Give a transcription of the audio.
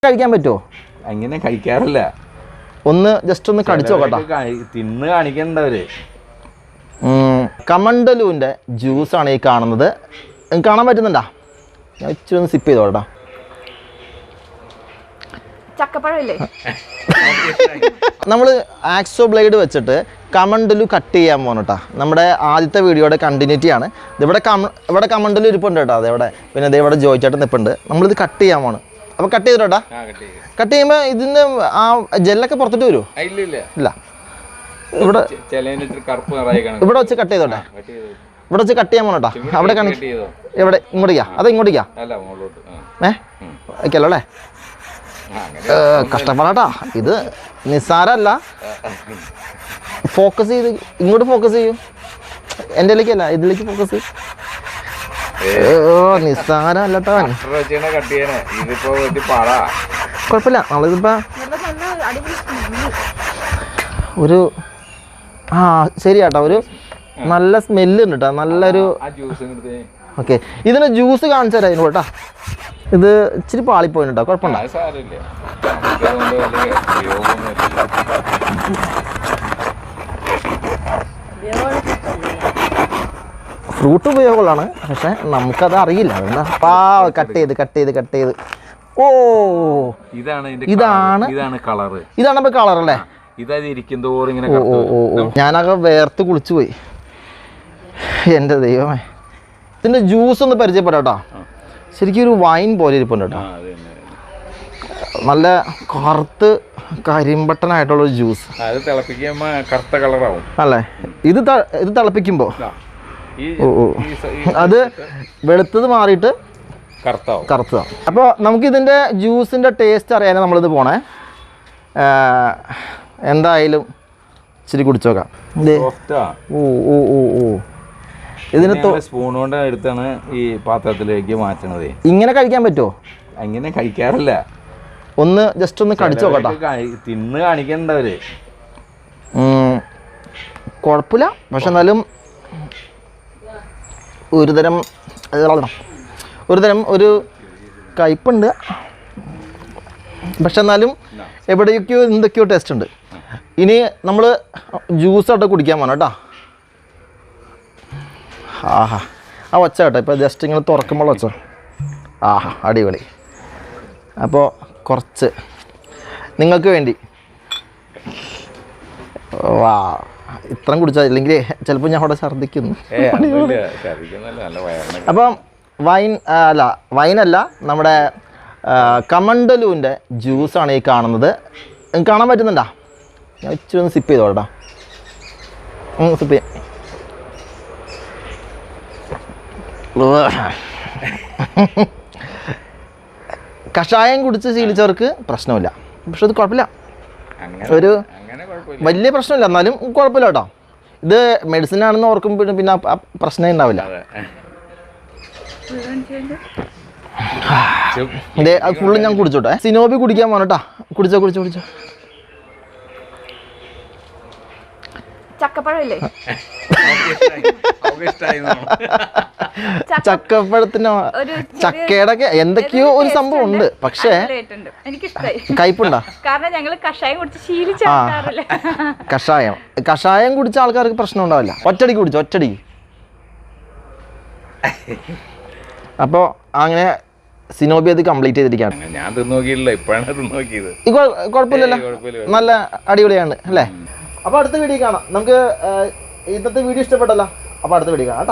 കഴിക്കാൻ പറ്റുമോ? അങ്ങനെ കഴിക്കാറില്ല. ഒന്ന് ജസ്റ്റ് ഒന്ന് കടിച്ചു നോക്കട്ടെ. തിന്ന് കാണിക്കണ്ടവര്. കമണ്ടലുവിൻ്റെ ജ്യൂസാണ് ഈ കാണുന്നത്. കാണാൻ പറ്റുന്നുണ്ടോ? ഞാൻ ഇച്ചിരി ഒന്ന് സിപ്പ് ചെയ്തോട്ടാ. നമ്മൾ ആക്സോ ബ്ലേഡ് വെച്ചിട്ട് കമണ്ടലു കട്ട് ചെയ്യാൻ പോകണട്ടാ. നമ്മുടെ ആദ്യത്തെ വീഡിയോയുടെ കണ്ടിന്യൂറ്റി ആണ്. ഇവിടെ കമണ്ടലു ഇരിപ്പുണ്ട് കേട്ടോ. അതെവിടെ പിന്നെ ഇവിടെ ജോയിച്ചായിട്ട് നിൽപ്പുണ്ട്. നമ്മളിത് കട്ട് ചെയ്യാൻ പോണ്. അപ്പോൾ കട്ട് ചെയ്തോട്ടാ. കട്ട് ചെയ്യുമ്പോൾ ഇതിന് ആ ജെല്ലൊക്കെ പുറത്തിട്ട് വരുമോ? ഇല്ല. ഇവിടെ വെച്ച് കട്ട് ചെയ്തോട്ടെ. ഇവിടെ വെച്ച് കട്ട് ചെയ്യാൻ പോണട്ടാ. അവിടെ എവിടെ ഇങ്ങോട്ടേക്കാ? അത് ഇങ്ങോട്ടേക്കാ? വയ്ക്കല്ലോ അല്ലേ? കഷ്ടപ്പെടാട്ടാ. ഇത് നിസ്സാരല്ല. ഫോക്കസ് ചെയ്ത് ഇങ്ങോട്ട് ഫോക്കസ് ചെയ്യൂ. എൻ്റെ ഇതിലേക്കല്ല, ഇതിലേക്ക് ഫോക്കസ് ചെയ്യും. നിസ്സാരല്ലട്ടോ. കുഴപ്പമില്ല. നമ്മളിതിപ്പോ ഒരു ശരിയാട്ടോ. ഒരു നല്ല സ്മെല്ല് ഉണ്ട് കേട്ടോ. നല്ലൊരു ഓക്കെ. ഇതിന് ജ്യൂസ് കാണിച്ചു തരാം ഇതിന് കേട്ടോ. ഇത് ഇച്ചിരി പാളിപ്പോയിന് കേട്ടോ. കുഴപ്പമില്ല. ഫ്രൂട്ട് ഉപയോഗമുള്ളതാണ്, പക്ഷെ നമുക്കത് അറിയില്ല. അതുകൊണ്ടാ കട്ട് ചെയ്ത് ഓ ഇതാണ് ഇപ്പൊ കളർ അല്ലേ? ഞാനൊക്കെ വേർത്ത് കുളിച്ചു പോയി. എൻ്റെ ദൈവമേ. ഇതിന്റെ ജ്യൂസ് ഒന്ന് പരിചയപ്പെടാട്ടോ. ശരിക്കും ഒരു വൈൻ പോലെ ഇരിപ്പുണ്ട് കേട്ടോ. നല്ല കറുത്ത് കരിമ്പട്ടനായിട്ടുള്ളൊരു ജ്യൂസ്. കറുത്ത കളറാവും അല്ലേ? ഇത് തിളപ്പിക്കുമ്പോ അത് വെളുത്തത് മാറിയിട്ട് കറുത്തതാണ്. അപ്പോൾ നമുക്കിതിൻ്റെ ജ്യൂസിൻ്റെ ടേസ്റ്റ് അറിയാനാണ് നമ്മളിത് പോണേ. എന്തായാലും ഇച്ചിരി കുടിച്ചു നോക്കാം. ഇതിന് സ്പൂൺ കൊണ്ട് എടുത്താണ് ഈ പാത്രത്തിലേക്ക് മാറ്റണത്. ഇങ്ങനെ കഴിക്കാൻ പറ്റുമോ? അങ്ങനെ കഴിക്കാറില്ല. ഒന്ന് ജസ്റ്റ് ഒന്ന് കടിച്ചു നോക്കട്ടെ. തിന്ന് കാണിക്കണ്ടവര്. കുഴപ്പമില്ല. പക്ഷെ എന്നാലും ഒരുതരം ഒരു കയ്പുണ്ട്. പക്ഷെ എന്നാലും എവിടെയൊക്കെയോ എന്തൊക്കെയോ ടേസ്റ്റ് ഉണ്ട്. ഇനി നമ്മൾ ജ്യൂസായിട്ട് കുടിക്കാൻ പോകണം കേട്ടോ. ആഹാ, ആ ഒച്ച കേട്ടോ. ഇപ്പോൾ ജസ്റ്റ് ഇങ്ങനെ തുറക്കുമ്പോൾ ഒച്ച. ആഹാ, അടിപൊളി. അപ്പോൾ കുറച്ച് നിങ്ങൾക്ക് വേണ്ടി. വാ, ഇത്രയും കുടിച്ചാൽ ഇല്ലെങ്കിൽ ചിലപ്പോൾ ഞാൻ അവിടെ ഛർദ്ദിക്കുന്നു. അപ്പം വൈനല്ല, നമ്മുടെ കമണ്ടലുവിൻ്റെ ജ്യൂസാണ് ഈ കാണുന്നത്. കാണാൻ പറ്റുന്നുണ്ടോ? ഞാൻ ഇച്ചിരി ഒന്ന് സിപ്പ് ചെയ്തോട്ടാ. സിപ്പ് ചെയ്യാം. കഷായം കുടിച്ച് ശീലിച്ചവർക്ക് പ്രശ്നമില്ല. പക്ഷെ ഇത് കുഴപ്പമില്ല. ഒരു വലിയ പ്രശ്നമില്ല. എന്നാലും കുഴപ്പമില്ല കേട്ടോ. ഇത് മെഡിസിൻ ആണെന്ന് ഓർക്കുമ്പോൾ പിന്നെ പ്രശ്നം ഉണ്ടാവില്ല. ഇതേ അത് ഫുള്ള് ഞാൻ കുടിച്ചോട്ടെ. സിനോബി കുടിക്കാൻ പോകണം കേട്ടോ. കുടിച്ചോ. ചക്കപ്പഴത്തിനോ ചക്കയുടെ ഒക്കെ എന്തൊക്കെയോ ഒരു സംഭവം ഉണ്ട്. പക്ഷേ കയ്പുണ്ടോ? കഷായം കുടിച്ച ആൾക്കാർക്ക് പ്രശ്നം ഉണ്ടാവില്ല. ഒറ്റടി. അപ്പോൾ അങ്ങനെ സിനോബി അത് കംപ്ലീറ്റ് ചെയ്തിരിക്കുകയാണ്. ഞാൻ തിന്നോക്കിയില്ല, ഇപ്പോഴാണ് തിന്നോക്കിയത്. കുഴപ്പമില്ലല്ലോ, നല്ല അടിപൊളിയാണ് അല്ലേ? അപ്പോൾ അടുത്ത വീഡിയോ കാണാം. നമുക്ക് ഇന്നത്തെ വീഡിയോ ഇഷ്ടപ്പെട്ടല്ലോ. അപ്പോൾ അടുത്ത വീഡിയോ കാണാം.